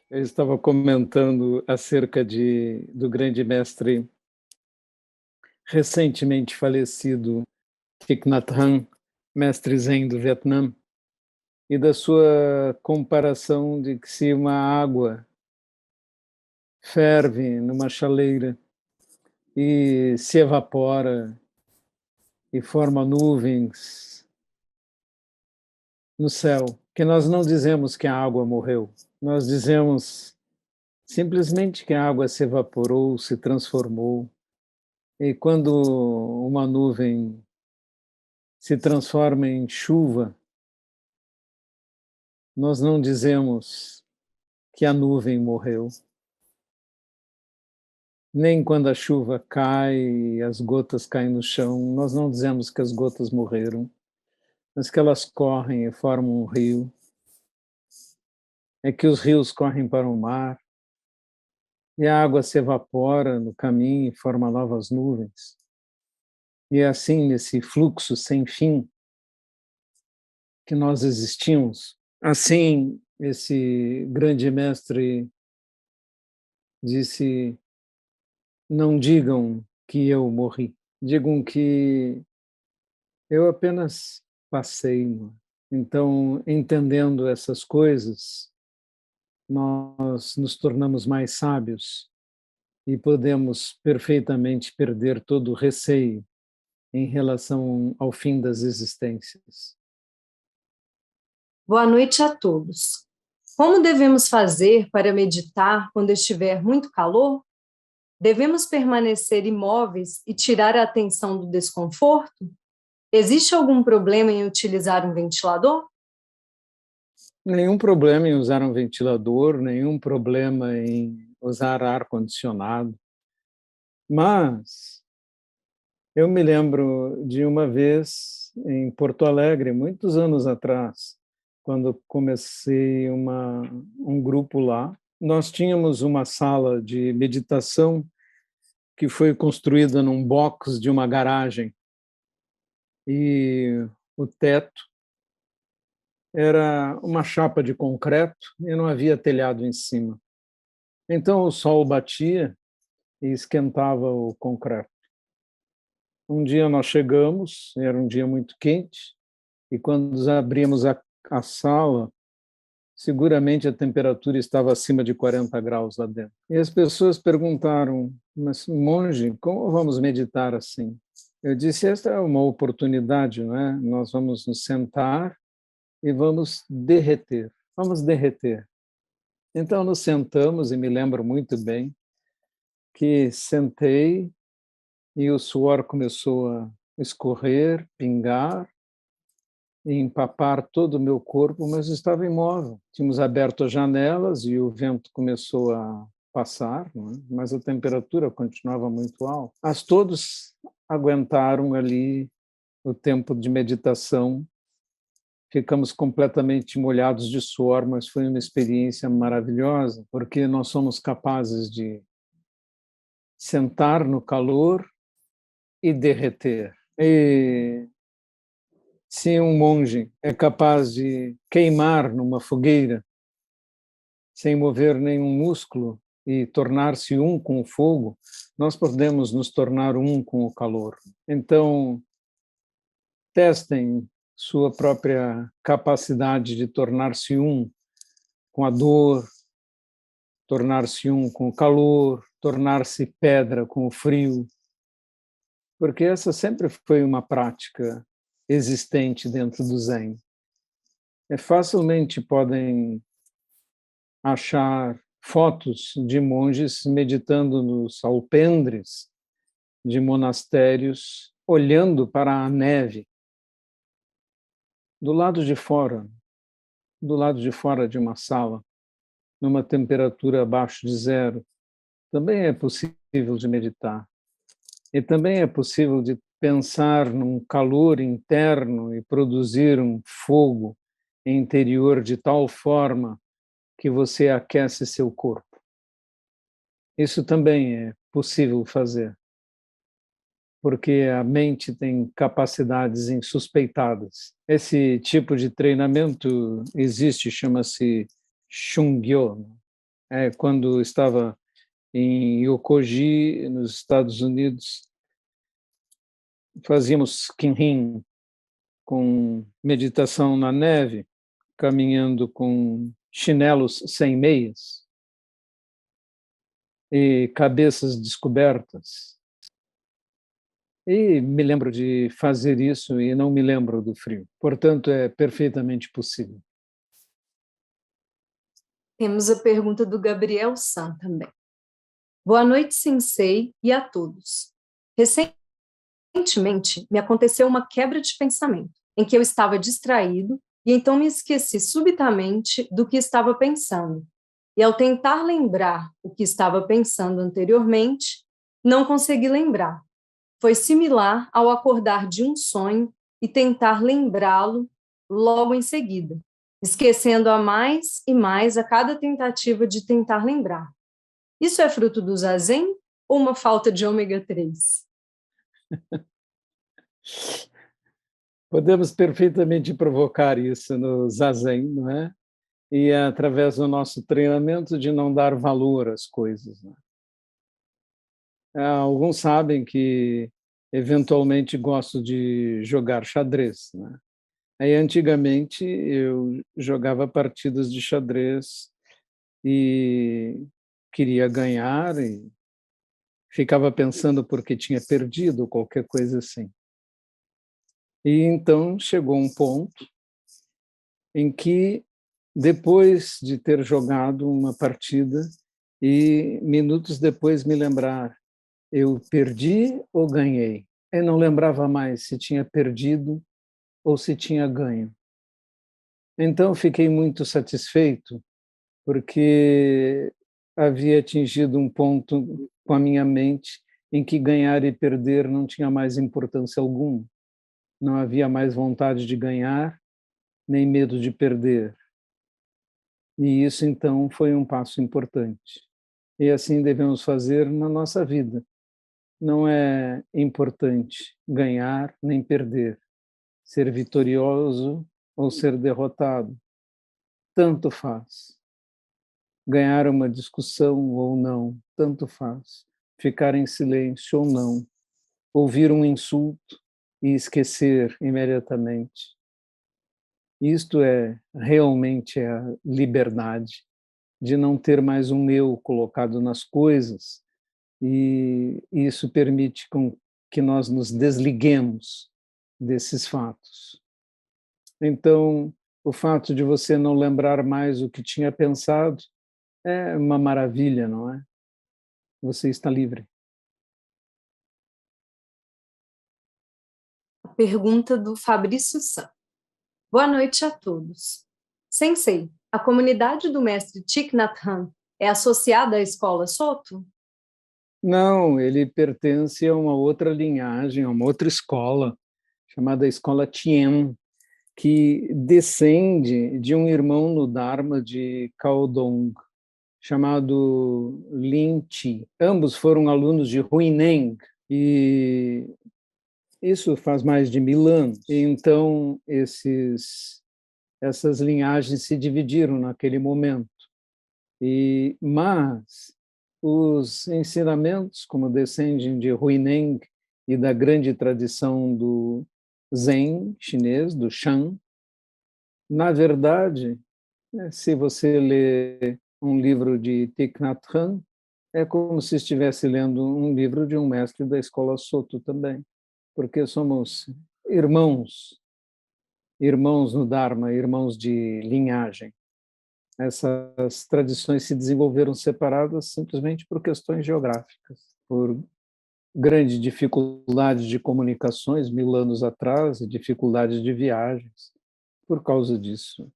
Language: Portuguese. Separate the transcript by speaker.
Speaker 1: Eu estava comentando acerca do grande mestre recentemente falecido Thich Nhat Hanh, mestre Zen do Vietnã, e da sua comparação de que se uma água ferve numa chaleira e se evapora e forma nuvens no céu, que nós não dizemos que a água morreu, nós dizemos simplesmente que a água se evaporou, se transformou. E quando uma nuvem se transforma em chuva, nós não dizemos que a nuvem morreu. Nem quando a chuva cai e as gotas caem no chão, nós não dizemos que as gotas morreram, mas que elas correm e formam um rio. É que os rios correm para o mar e a água se evapora no caminho e forma novas nuvens. E é assim, nesse fluxo sem fim, que nós existimos. Assim, esse grande mestre disse: não digam que eu morri, digam que eu apenas passei. Então, entendendo essas coisas, nós nos tornamos mais sábios e podemos perfeitamente perder todo o receio em relação ao fim das existências.
Speaker 2: Boa noite a todos. Como devemos fazer para meditar quando estiver muito calor? Devemos permanecer imóveis e tirar a atenção do desconforto? Existe algum problema em utilizar um ventilador?
Speaker 1: Nenhum problema em usar um ventilador, nenhum problema em usar ar-condicionado, mas eu me lembro de uma vez em Porto Alegre, muitos anos atrás, quando comecei um grupo lá. Nós tínhamos uma sala de meditação que foi construída num box de uma garagem e o teto era uma chapa de concreto e não havia telhado em cima. Então o sol batia e esquentava o concreto. Um dia nós chegamos, era um dia muito quente, e quando abrimos a sala, seguramente a temperatura estava acima de 40 graus lá dentro. E as pessoas perguntaram: mas monge, como vamos meditar assim? Eu disse: esta é uma oportunidade, não é? Nós vamos nos sentar e vamos derreter. Vamos derreter. Então nos sentamos e me lembro muito bem que sentei e o suor começou a escorrer, pingar e empapar todo o meu corpo, mas estava imóvel. Tínhamos aberto as janelas e o vento começou a passar, não é? Mas a temperatura continuava muito alta. Mas todos aguentaram ali o tempo de meditação. Ficamos completamente molhados de suor, mas foi uma experiência maravilhosa, porque nós somos capazes de sentar no calor e derreter. E se um monge é capaz de queimar numa fogueira sem mover nenhum músculo e tornar-se um com o fogo, nós podemos nos tornar um com o calor. Então, testem sua própria capacidade de tornar-se um com a dor, tornar-se um com o calor, tornar-se pedra com o frio, porque essa sempre foi uma prática existente dentro do Zen. Facilmente podem achar fotos de monges meditando nos alpendres de monastérios, olhando para a neve do lado de fora de uma sala, numa temperatura abaixo de zero. Também é possível de meditar. E também é possível de pensar num calor interno e produzir um fogo interior de tal forma que você aquece seu corpo. Isso também é possível fazer, porque a mente tem capacidades insuspeitadas. Esse tipo de treinamento existe, chama-se Shungyo, Quando estava em Yokogi, nos Estados Unidos, fazíamos kinhin, com meditação na neve, caminhando com chinelos sem meias e cabeças descobertas. E me lembro de fazer isso e não me lembro do frio. Portanto, é perfeitamente possível.
Speaker 2: Temos a pergunta do Gabriel San também. Boa noite, Sensei, e a todos. Recentemente, me aconteceu uma quebra de pensamento, em que eu estava distraído e então me esqueci subitamente do que estava pensando. E ao tentar lembrar o que estava pensando anteriormente, não consegui lembrar. Foi similar ao acordar de um sonho e tentar lembrá-lo logo em seguida, esquecendo a mais e mais a cada tentativa de tentar lembrar. Isso é fruto do zazen ou uma falta de ômega 3?
Speaker 1: Podemos perfeitamente provocar isso no zazen, não é? E através do nosso treinamento de não dar valor às coisas. Né? Alguns sabem que eventualmente gosto de jogar xadrez. Né? Aí, antigamente, eu jogava partidas de xadrez e queria ganhar e ficava pensando porque tinha perdido, qualquer coisa assim. E então chegou um ponto em que, depois de ter jogado uma partida e minutos depois me lembrar, eu perdi ou ganhei? Eu não lembrava mais se tinha perdido ou se tinha ganho. Então fiquei muito satisfeito, porque havia atingido um ponto com a minha mente em que ganhar e perder não tinha mais importância alguma. Não havia mais vontade de ganhar, nem medo de perder. E isso, então, foi um passo importante. E assim devemos fazer na nossa vida. Não é importante ganhar nem perder, ser vitorioso ou ser derrotado. Tanto faz. Ganhar uma discussão ou não, tanto faz. Ficar em silêncio ou não. Ouvir um insulto e esquecer imediatamente. Isto é realmente a liberdade de não ter mais um eu colocado nas coisas, e isso permite que nós nos desliguemos desses fatos. Então, o fato de você não lembrar mais o que tinha pensado é uma maravilha, não é? Você está livre.
Speaker 2: A pergunta do Fabrício San. Boa noite a todos. Sensei, a comunidade do mestre Thich Nhat Hanh é associada à escola Soto?
Speaker 1: Não, ele pertence a uma outra linhagem, a uma outra escola, chamada Escola Tien, que descende de um irmão no Dharma de Caodong, chamado Lin Chi. Ambos foram alunos de Huineng, e isso faz mais de 1000 anos. E então, essas linhagens se dividiram naquele momento. Mas os ensinamentos, como descendem de Huineng e da grande tradição do Zen chinês, do Shan, na verdade, se você lê um livro de Thich Nhat Hanh, é como se estivesse lendo um livro de um mestre da escola Soto também, porque somos irmãos, irmãos no Dharma, irmãos de linhagem. Essas tradições se desenvolveram separadas simplesmente por questões geográficas, por grande dificuldade de comunicações 1000 anos atrás, e dificuldades de viagens, por causa disso.